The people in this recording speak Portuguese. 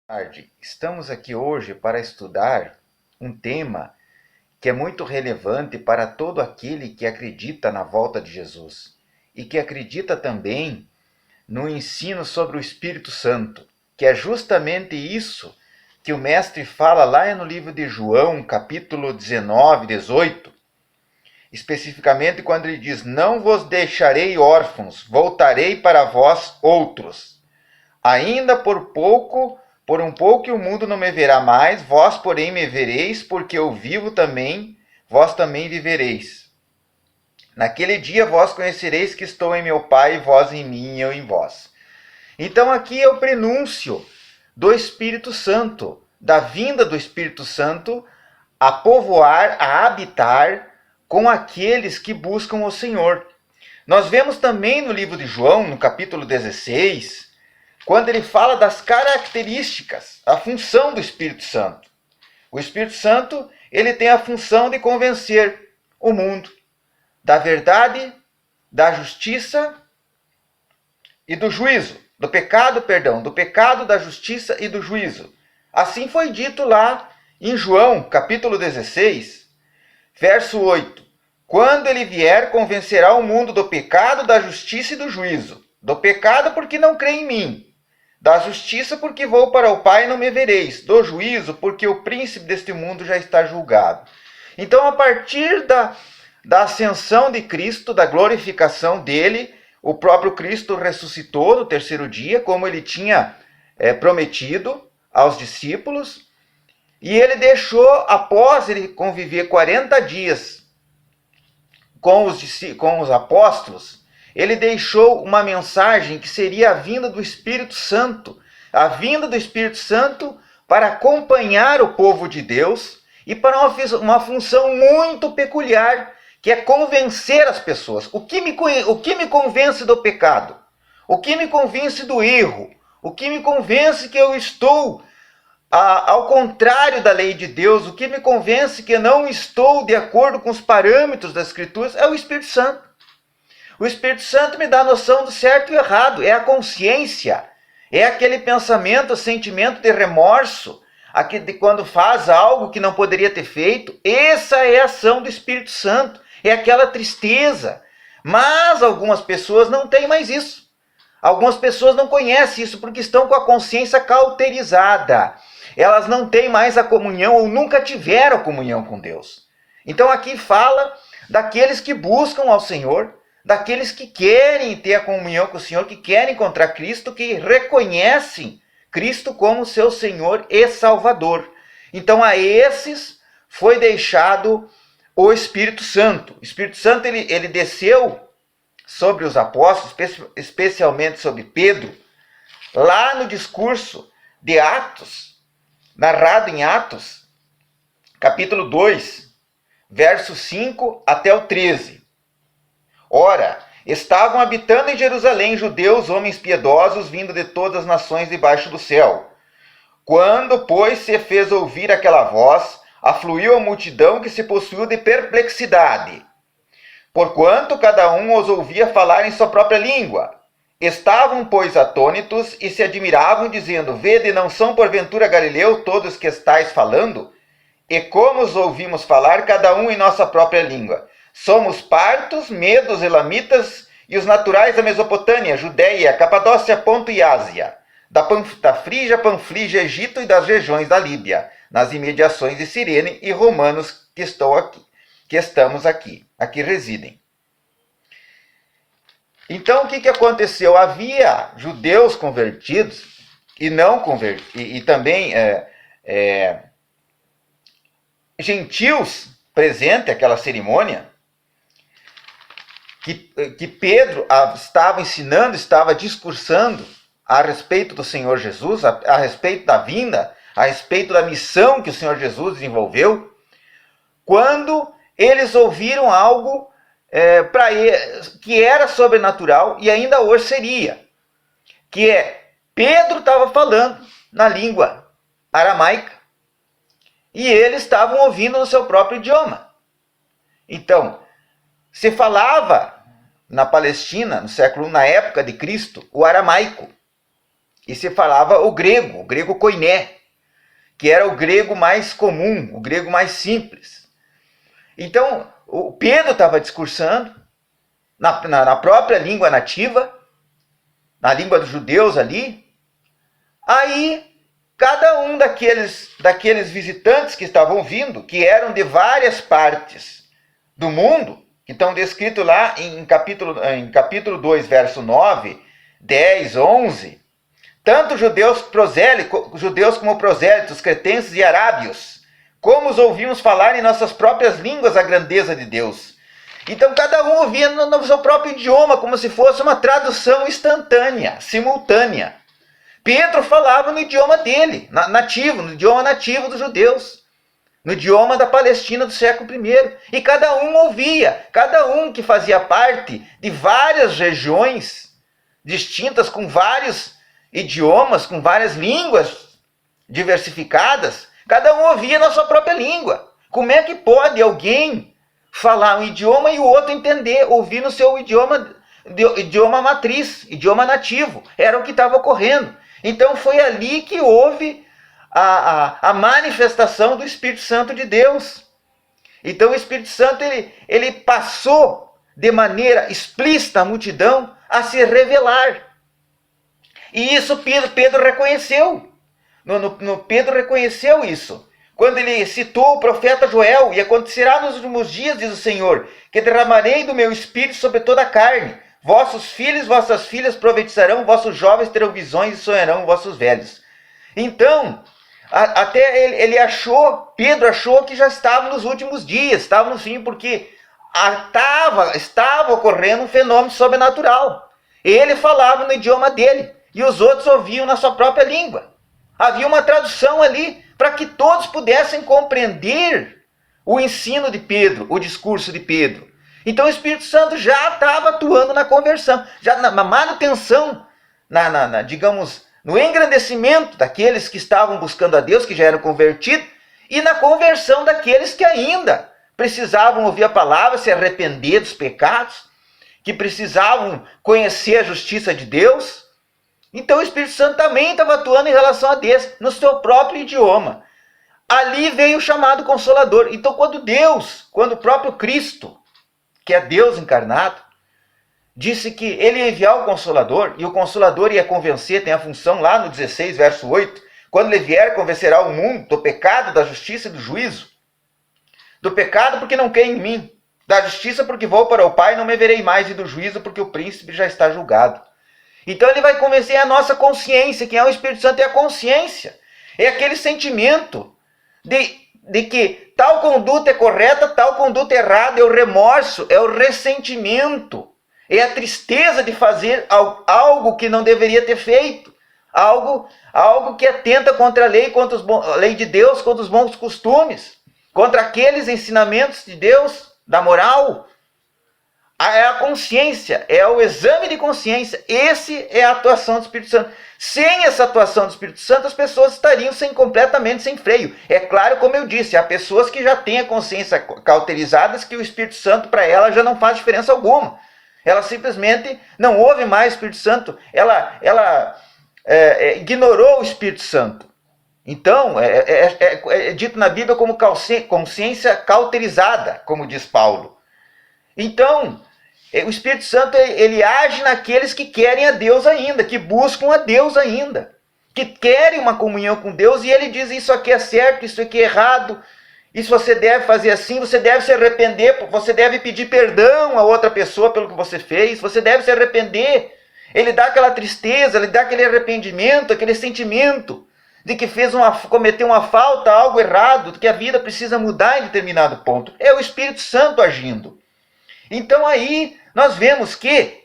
Tarde. Estamos aqui hoje para estudar um tema que é muito relevante para todo aquele que acredita na volta de Jesus e que acredita também no ensino sobre o Espírito Santo, que é justamente isso que o mestre fala lá no livro de João, capítulo 19, 18, especificamente quando ele diz: Não vos deixarei órfãos, voltarei para vós outros. Ainda por um pouco o mundo não me verá mais, vós, porém, me vereis, porque eu vivo também, vós também vivereis. Naquele dia vós conhecereis que estou em meu Pai, vós em mim e eu em vós. Então aqui é o prenúncio do Espírito Santo, da vinda do Espírito Santo a povoar, a habitar com aqueles que buscam o Senhor. Nós vemos também no livro de João, no capítulo 16, quando ele fala das características, a função do Espírito Santo. O Espírito Santo, ele tem a função de convencer o mundo da verdade, da justiça e do juízo. Do pecado, da justiça e do juízo. Assim foi dito lá em João, capítulo 16, verso 8. Quando ele vier, convencerá o mundo do pecado, da justiça e do juízo. Do pecado, porque não crê em mim. Da justiça, porque vou para o Pai e não me vereis. Do juízo, porque o príncipe deste mundo já está julgado. Então, a partir da ascensão de Cristo, da glorificação dele, o próprio Cristo ressuscitou no terceiro dia, como ele tinha prometido aos discípulos, e ele deixou, após ele conviver 40 dias com os apóstolos, ele deixou uma mensagem que seria a vinda do Espírito Santo. A vinda do Espírito Santo para acompanhar o povo de Deus e para uma função muito peculiar, que é convencer as pessoas. O que me convence do pecado? O que me convence do erro? O que me convence que eu estou ao contrário da lei de Deus? O que me convence que eu não estou de acordo com os parâmetros das Escrituras é o Espírito Santo. O Espírito Santo me dá a noção do certo e errado, é a consciência, é aquele pensamento, sentimento de remorso, de quando faz algo que não poderia ter feito. Essa é a ação do Espírito Santo, é aquela tristeza. Mas algumas pessoas não têm mais isso. Algumas pessoas não conhecem isso porque estão com a consciência cauterizada. Elas não têm mais a comunhão ou nunca tiveram comunhão com Deus. Então aqui fala daqueles que buscam ao Senhor, daqueles que querem ter a comunhão com o Senhor, que querem encontrar Cristo, que reconhecem Cristo como seu Senhor e Salvador. Então a esses foi deixado o Espírito Santo. O Espírito Santo ele desceu sobre os apóstolos, especialmente sobre Pedro, lá no discurso de Atos, narrado em Atos, capítulo 2, verso 5 até o 13. Ora, estavam habitando em Jerusalém judeus, homens piedosos, vindo de todas as nações debaixo do céu. Quando, pois, se fez ouvir aquela voz, afluiu a multidão que se possuiu de perplexidade, porquanto cada um os ouvia falar em sua própria língua. Estavam, pois, atônitos e se admiravam, dizendo: Vede, não são porventura galileus todos que estáis falando? E como os ouvimos falar, cada um em nossa própria língua? Somos partos, medos, elamitas e os naturais da Mesopotâmia, Judéia, Capadócia, Ponto e Ásia, da Frígia, Panflígia, Egito e das regiões da Líbia, nas imediações de Cirene, e romanos que estamos aqui residem. Então o que aconteceu? Havia judeus convertidos e não convertidos, e também gentios presentes àquela cerimônia, que Pedro estava ensinando, estava discursando a respeito do Senhor Jesus, a respeito da vinda, a respeito da missão que o Senhor Jesus desenvolveu, quando eles ouviram algo que era sobrenatural e ainda hoje seria, que Pedro estava falando na língua aramaica e eles estavam ouvindo no seu próprio idioma. Então, se falava na Palestina, na época de Cristo, o aramaico. E se falava o grego koiné, que era o grego mais comum, o grego mais simples. Então, o Pedro estava discursando na própria língua nativa, na língua dos judeus ali. Aí, cada um daqueles visitantes que estavam vindo, que eram de várias partes do mundo, que estão descritos lá em capítulo 2, verso 9, 10, 11, tanto judeus como prosélitos, cretenses e arábios, como os ouvimos falar em nossas próprias línguas a grandeza de Deus. Então cada um ouvia no seu próprio idioma, como se fosse uma tradução instantânea, simultânea. Pedro falava no idioma dele, no idioma nativo dos judeus, no idioma da Palestina do século I. E cada um ouvia, cada um que fazia parte de várias regiões distintas, com vários idiomas, com várias línguas diversificadas, cada um ouvia na sua própria língua. Como é que pode alguém falar um idioma e o outro entender, ouvir no seu idioma matriz, idioma nativo? Era o que estava ocorrendo. Então foi ali que houve a manifestação do Espírito Santo de Deus. Então o Espírito Santo ele passou de maneira explícita à multidão a se revelar. E isso Pedro reconheceu. Pedro reconheceu isso. Quando ele citou o profeta Joel: e acontecerá nos últimos dias, diz o Senhor, que derramarei do meu Espírito sobre toda a carne. Vossos filhos, vossas filhas profetizarão, vossos jovens terão visões e sonharão vossos velhos. Então, até Pedro achou que já estava nos últimos dias, estava no fim, porque estava ocorrendo um fenômeno sobrenatural. Ele falava no idioma dele e os outros ouviam na sua própria língua. Havia uma tradução ali para que todos pudessem compreender o ensino de Pedro, o discurso de Pedro. Então o Espírito Santo já estava atuando na conversão, já na manutenção, digamos, no engrandecimento daqueles que estavam buscando a Deus, que já eram convertidos, e na conversão daqueles que ainda precisavam ouvir a palavra, se arrepender dos pecados, que precisavam conhecer a justiça de Deus. Então o Espírito Santo também estava atuando em relação a Deus, no seu próprio idioma. Ali veio o chamado Consolador. Então quando o próprio Cristo, que é Deus encarnado, disse que ele ia enviar o Consolador, e o Consolador ia convencer, tem a função lá no 16, verso 8, quando ele vier, convencerá o mundo do pecado, da justiça e do juízo. Do pecado, porque não crê em mim. Da justiça, porque vou para o Pai e não me verei mais. E do juízo, porque o príncipe já está julgado. Então ele vai convencer a nossa consciência. Quem é o Espírito Santo é a consciência. É aquele sentimento de que tal conduta é correta, tal conduta é errada. É o remorso, é o ressentimento. É a tristeza de fazer algo que não deveria ter feito. Algo que atenta contra a lei, contra a lei de Deus, contra os bons costumes, contra aqueles ensinamentos de Deus, da moral. É a consciência, é o exame de consciência. Esse é a atuação do Espírito Santo. Sem essa atuação do Espírito Santo, as pessoas estariam completamente sem freio. É claro, como eu disse, há pessoas que já têm a consciência cauterizadas, que o Espírito Santo para ela já não faz diferença alguma. Ela simplesmente não ouve mais o Espírito Santo. Ela ignorou o Espírito Santo. Então, é dito na Bíblia como consciência cauterizada, como diz Paulo. Então, o Espírito Santo ele age naqueles que querem a Deus ainda, que buscam a Deus ainda, que querem uma comunhão com Deus, e ele diz: isso aqui é certo, isso aqui é errado, isso você deve fazer assim, você deve se arrepender, você deve pedir perdão a outra pessoa pelo que você fez, você deve se arrepender. Ele dá aquela tristeza, ele dá aquele arrependimento, aquele sentimento de que cometeu uma falta, algo errado, de que a vida precisa mudar em determinado ponto. É o Espírito Santo agindo. Então aí nós vemos que